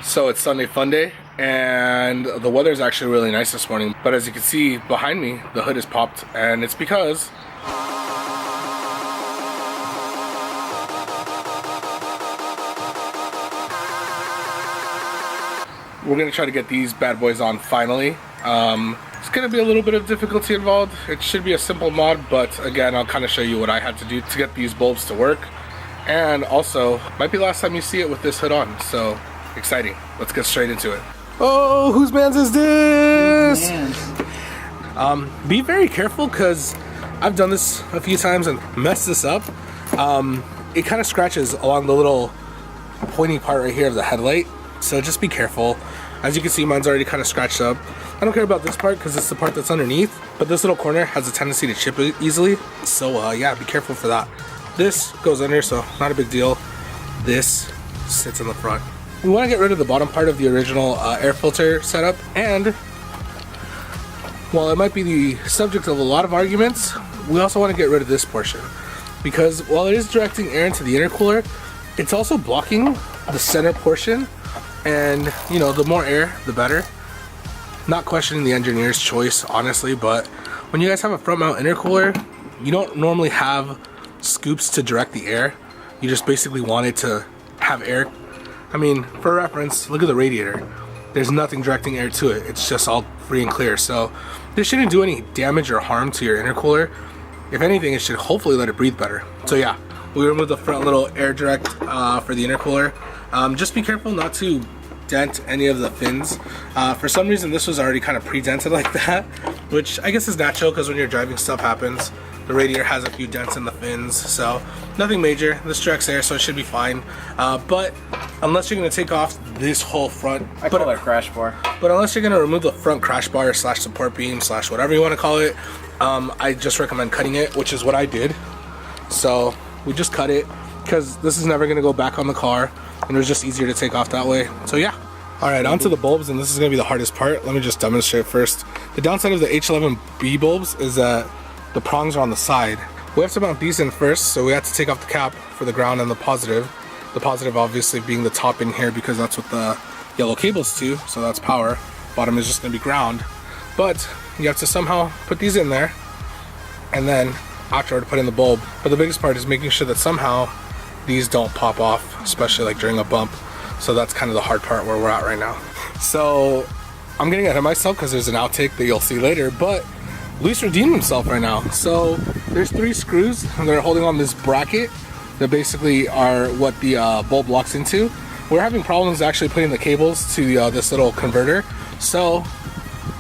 So it's Sunday fun day, and the weather is actually really nice this morning. But as you can see behind me, the hood is popped, and it's because we're gonna try to get these bad boys on finally. It's gonna be a little bit of difficulty involved. It should be a simple mod, but again, I'll kind of show you what I had to do to get these bulbs to work. And also, might be the last time you see it with this hood on, so exciting. Let's get straight into it. Oh, whose man's is this? Be very careful, because I've done this a few times and messed this up. It kind of scratches along the little pointy part right here of the headlight, so just be careful. As you can see, mine's already kind of scratched up. I don't care about this part because it's the part that's underneath, but this little corner has a tendency to chip easily, so yeah, be careful for that. This goes under, so not a big deal. This sits in the front. We want to get rid of the bottom part of the original air filter setup, and while it might be the subject of a lot of arguments, we also want to get rid of this portion, because while it is directing air into the intercooler, it's also blocking the center portion, and you know, the more air the better. Not questioning the engineer's choice, honestly, but when you guys have a front mount intercooler, you don't normally have scoops to direct the air. You just basically want it to have air. I mean, for reference, look at the radiator. There's nothing directing air to it. It's just all free and clear. So this shouldn't do any damage or harm to your intercooler. If anything, it should hopefully let it breathe better. So yeah, we removed the front little air direct for the intercooler. Just be careful not to dent any of the fins. For some reason, this was already kind of pre-dented like that, which I guess is natural because when you're driving, stuff happens. The radiator has a few dents in the fins, so nothing major. This directs air, so it should be fine. But unless you're going to take off this whole front, I call it a crash bar. But unless you're going to remove the front crash bar slash support beam slash whatever you want to call it, I just recommend cutting it, which is what I did. So we just cut it because this is never going to go back on the car, and it was just easier to take off that way. So yeah. Alright, onto the bulbs, and this is going to be the hardest part. Let me just demonstrate first. The downside of the H11B bulbs is that the prongs are on the side. We have to mount these in first, so we have to take off the cap for the ground and the positive. The positive obviously being the top in here because that's what the yellow cable's to, so that's power. Bottom is just going to be ground. But you have to somehow put these in there, and then afterward put in the bulb. But the biggest part is making sure that somehow these don't pop off, especially like during a bump. So that's kind of the hard part where we're at right now. So I'm getting ahead of myself because there's an outtake that you'll see later, but Luis redeemed himself right now. So there's 3 screws and they're holding on this bracket that basically are what the bulb locks into. We're having problems actually putting the cables to this little converter. So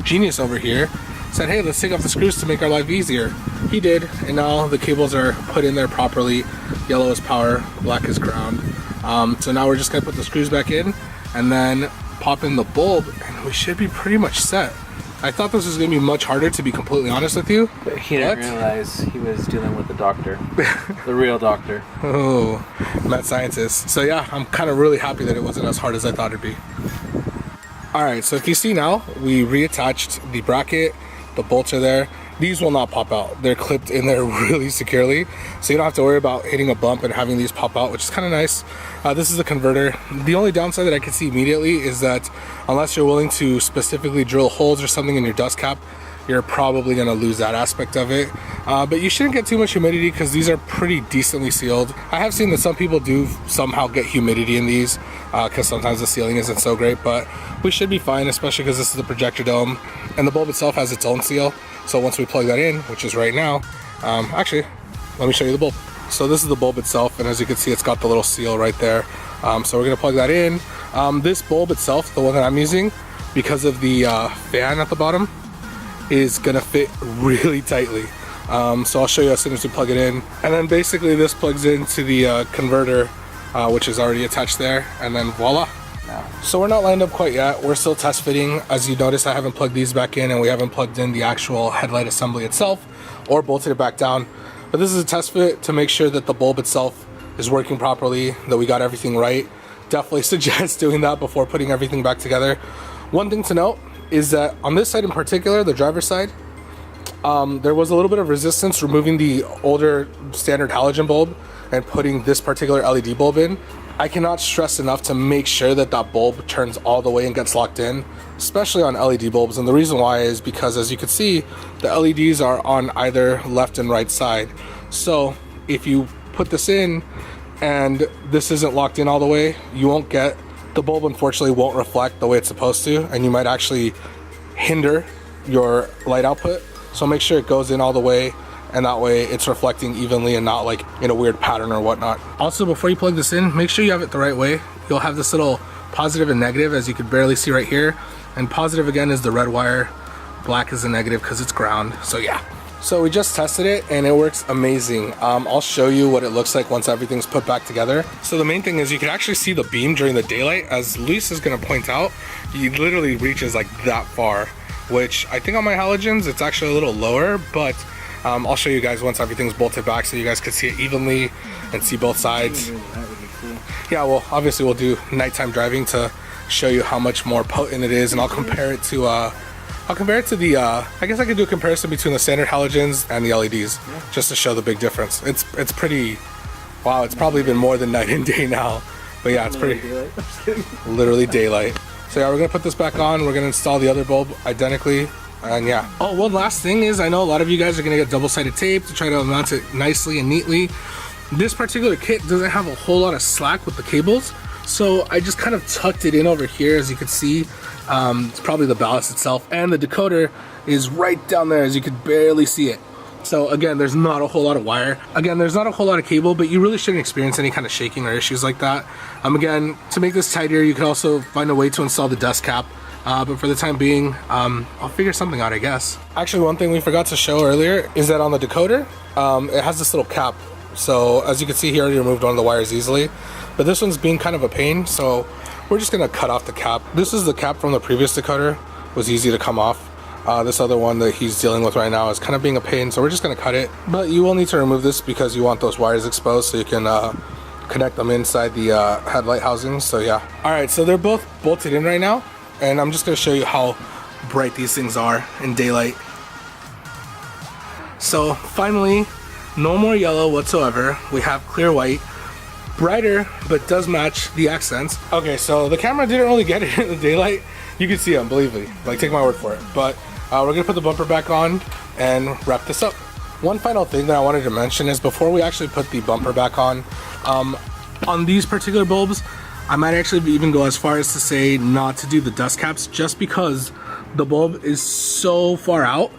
Genius over here said, hey, let's take off the screws to make our life easier. He did, and now the cables are put in there properly. Yellow is power, black is ground. So now we're just gonna put the screws back in and then pop in the bulb, and we should be pretty much set. I thought this was going to be much harder, to be completely honest with you. But he didn't realize he was dealing with the doctor. The real doctor. Oh, mad scientist. So yeah, I'm kind of really happy that it wasn't as hard as I thought it'd be. Alright, so if you see now, we reattached the bracket, the bolts are there. These will not pop out. They're clipped in there really securely, so you don't have to worry about hitting a bump and having these pop out, which is kind of nice. This is the converter. The only downside that I can see immediately is that unless you're willing to specifically drill holes or something in your dust cap, you're probably going to lose that aspect of it. But you shouldn't get too much humidity because these are pretty decently sealed. I have seen that some people do somehow get humidity in these because sometimes the sealing isn't so great, but we should be fine, especially because this is the projector dome and the bulb itself has its own seal. So once we plug that in, which is right now, actually, let me show you the bulb. So this is the bulb itself, and as you can see, it's got the little seal right there. So we're gonna plug that in. This bulb itself, the one that I'm using, because of the fan at the bottom, is gonna fit really tightly. So I'll show you as soon as we plug it in. And then basically this plugs into the converter, which is already attached there, and then voila. So we're not lined up quite yet. We're still test fitting. As you notice, I haven't plugged these back in, and we haven't plugged in the actual headlight assembly itself or bolted it back down. But this is a test fit to make sure that the bulb itself is working properly, that we got everything right. Definitely suggest doing that before putting everything back together. One thing to note is that on this side in particular, the driver's side, there was a little bit of resistance removing the older standard halogen bulb and putting this particular LED bulb in. I cannot stress enough to make sure that that bulb turns all the way and gets locked in, especially on LED bulbs. And the reason why is because, as you can see, the LEDs are on either left and right side. So if you put this in and this isn't locked in all the way, you won't get, the bulb unfortunately won't reflect the way it's supposed to, and you might actually hinder your light output. So make sure it goes in all the way, and that way it's reflecting evenly and not like in a weird pattern or whatnot. Also, before you plug this in, make sure you have it the right way. You'll have this little positive and negative, as you can barely see right here. And positive again is the red wire, black is the negative because it's ground. So yeah. So we just tested it and it works amazing. I'll show you what it looks like once everything's put back together. So the main thing is you can actually see the beam during the daylight. As Luis is gonna point out, it literally reaches like that far, which I think on my halogens, it's actually a little lower, but I'll show you guys once everything's bolted back so you guys can see it evenly and see both sides. Yeah, well, obviously we'll do nighttime driving to show you how much more potent it is, and I'll compare it to the, I guess I could do a comparison between the standard halogens and the LEDs, just to show the big difference. It's pretty, wow, it's probably been more than night and day now. But yeah, it's pretty, literally daylight. So yeah, we're gonna put this back on, we're gonna install the other bulb identically. And yeah. Oh, one last thing is, I know a lot of you guys are gonna get double-sided tape to try to mount it nicely and neatly. This particular kit doesn't have a whole lot of slack with the cables, so I just kind of tucked it in over here. As you can see, it's probably the ballast itself, and the decoder is right down there, as you could barely see it. So again, there's not a whole lot of wire. Again, there's not a whole lot of cable, but you really shouldn't experience any kind of shaking or issues like that. Again, to make this tighter, you can also find a way to install the dust cap. But for the time being, I'll figure something out, I guess. Actually, one thing we forgot to show earlier is that on the decoder, it has this little cap. So as you can see, he already removed one of the wires easily, but this one's being kind of a pain, so we're just gonna cut off the cap. This is the cap from the previous decoder, was easy to come off. This other one that he's dealing with right now is kind of being a pain, so we're just gonna cut it. But you will need to remove this because you want those wires exposed so you can connect them inside the headlight housings. So yeah. All right, so they're both bolted in right now, and I'm just gonna show you how bright these things are in daylight. So finally, no more yellow whatsoever. We have clear white, brighter, but does match the accents. Okay, so the camera didn't really get it in the daylight. You can see them, believe me, like take my word for it. But we're gonna put the bumper back on and wrap this up. One final thing that I wanted to mention is before we actually put the bumper back on these particular bulbs, I might actually even go as far as to say not to do the dust caps, just because the bulb is so far out.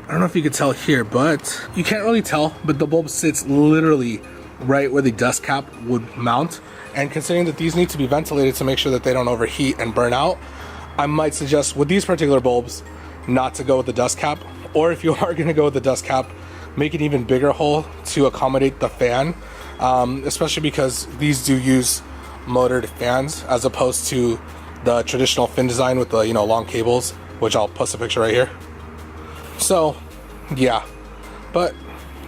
I don't know if you could tell here, but you can't really tell, but the bulb sits literally right where the dust cap would mount. And considering that these need to be ventilated to make sure that they don't overheat and burn out, I might suggest with these particular bulbs not to go with the dust cap, or if you are gonna go with the dust cap, make an even bigger hole to accommodate the fan, especially because these do use motored fans as opposed to the traditional fin design with the, you know, long cables, which I'll post a picture right here. So yeah, but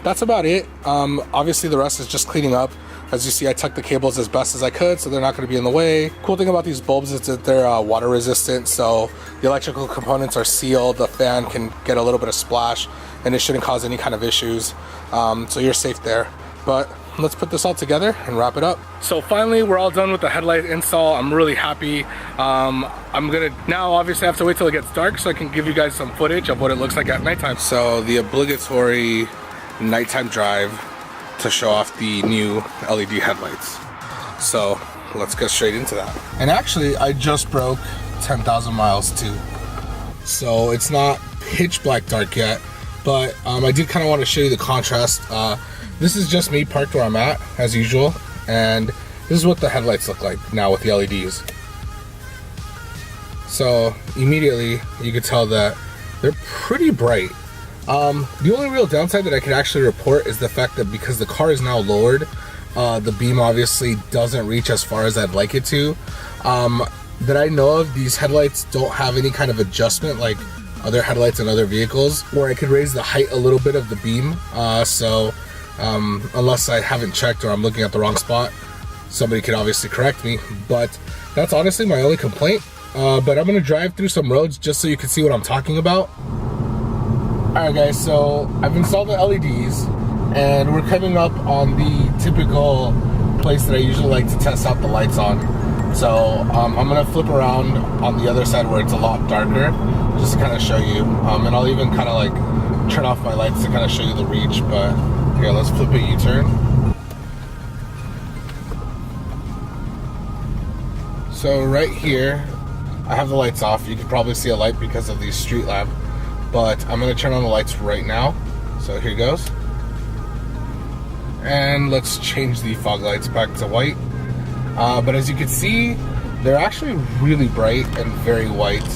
that's about it. Obviously the rest is just cleaning up. As you see, I tucked the cables as best as I could so they're not going to be in the way. Cool thing about these bulbs is that they're water resistant, so the electrical components are sealed. The fan can get a little bit of splash and it shouldn't cause any kind of issues, so you're safe there. But let's put this all together and wrap it up. So finally, we're all done with the headlight install. I'm really happy. I'm gonna now obviously have to wait till it gets dark so I can give you guys some footage of what it looks like at nighttime. So the obligatory nighttime drive to show off the new LED headlights. So let's get straight into that. And actually, I just broke 10,000 miles too. So it's not pitch black dark yet, but I did kind of want to show you the contrast. This is just me parked where I'm at, as usual, and this is what the headlights look like now with the LEDs. So immediately you could tell that they're pretty bright. The only real downside that I could actually report is the fact that because the car is now lowered, the beam obviously doesn't reach as far as I'd like it to. That I know of, these headlights don't have any kind of adjustment like other headlights in other vehicles, where I could raise the height a little bit of the beam. Unless I haven't checked or I'm looking at the wrong spot, somebody could obviously correct me, but that's honestly my only complaint. But I'm gonna drive through some roads just so you can see what I'm talking about. Alright guys, so I've installed the LEDs and we're coming up on the typical place that I usually like to test out the lights on. So I'm gonna flip around on the other side where it's a lot darker, just to kind of show you. And I'll even kind of like turn off my lights to kind of show you the reach. But here, let's flip a U-turn. So right here, I have the lights off. You can probably see a light because of the street lamp, but I'm gonna turn on the lights right now. So here goes. And let's change the fog lights back to white. But as you can see, they're actually really bright and very white.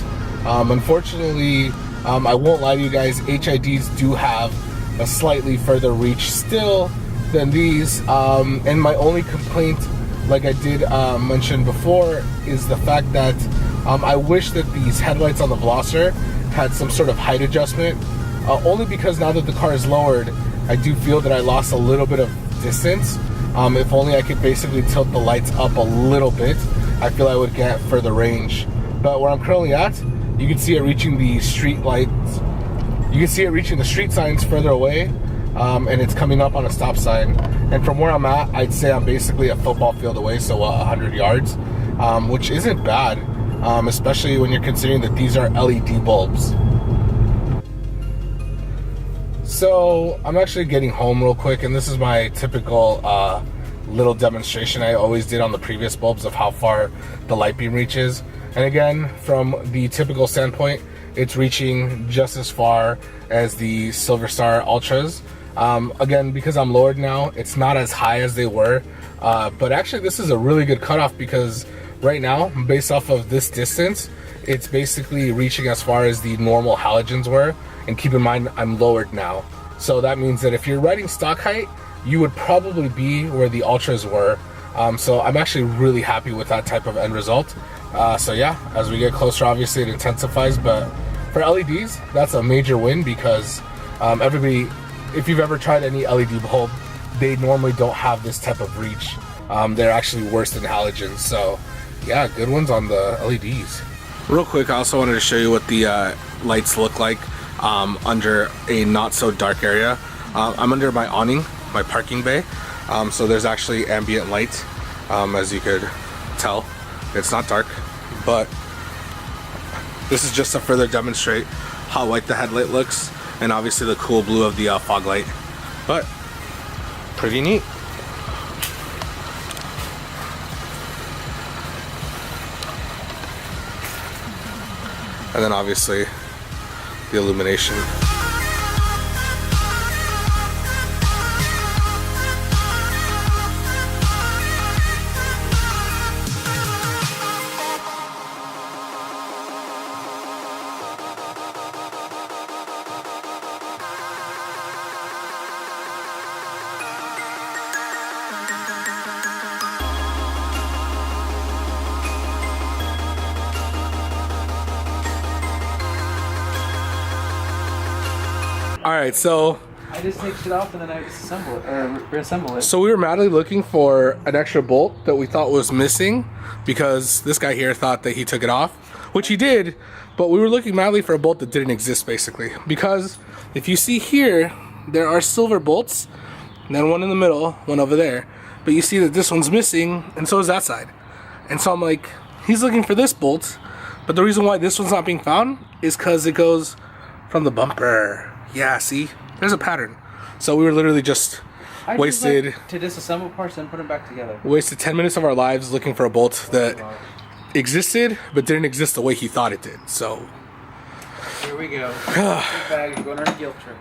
Unfortunately, I won't lie to you guys, HIDs do have a slightly further reach still than these. And my only complaint, like I did mention before, is the fact that I wish that these headlights on the Velociter had some sort of height adjustment. Only because now that the car is lowered, I do feel that I lost a little bit of distance. If only I could basically tilt the lights up a little bit, I feel I would get further range. But where I'm currently at, you can see it reaching the street lights. You can see it reaching the street signs further away, and it's coming up on a stop sign. And from where I'm at, I'd say I'm basically a football field away, so 100 yards, which isn't bad, especially when you're considering that these are LED bulbs. So I'm actually getting home real quick, and this is my typical little demonstration I always did on the previous bulbs of how far the light beam reaches. And again, from the typical standpoint, it's reaching just as far as the Silver Star Ultras. Again, because I'm lowered now, it's not as high as they were, but actually this is a really good cutoff, because right now, based off of this distance, it's basically reaching as far as the normal halogens were. And keep in mind, I'm lowered now. So that means that if you're riding stock height, you would probably be where the Ultras were. So I'm actually really happy with that type of end result. So yeah, as we get closer, obviously it intensifies, but for LEDs, that's a major win, because everybody, if you've ever tried any LED bulb, they normally don't have this type of reach. They're actually worse than halogens. So yeah, good ones on the LEDs. Real quick, I also wanted to show you what the lights look like under a not so dark area. I'm under my awning, my parking bay, so there's actually ambient light, as you could tell. It's not dark, but this is just to further demonstrate how white the headlight looks, and obviously the cool blue of the fog light. But pretty neat. And then obviously the illumination. Alright, so I just take shit off and then I disassemble it, or reassemble it. So we were madly looking for an extra bolt that we thought was missing, because this guy here thought that he took it off, which he did, but we were looking madly for a bolt that didn't exist, basically. Because if you see here, there are silver bolts, and then one in the middle, one over there, but you see that this one's missing, and so is that side. And so I'm like, he's looking for this bolt, but the reason why this one's not being found is because it goes from the bumper. Yeah, see? There's a pattern. So we were literally just wasted... Just like to disassemble parts and put them back together. Wasted 10 minutes of our lives looking for a bolt that existed, but didn't exist the way he thought it did. So... Here we go. Bag, you're going on a guilt trip.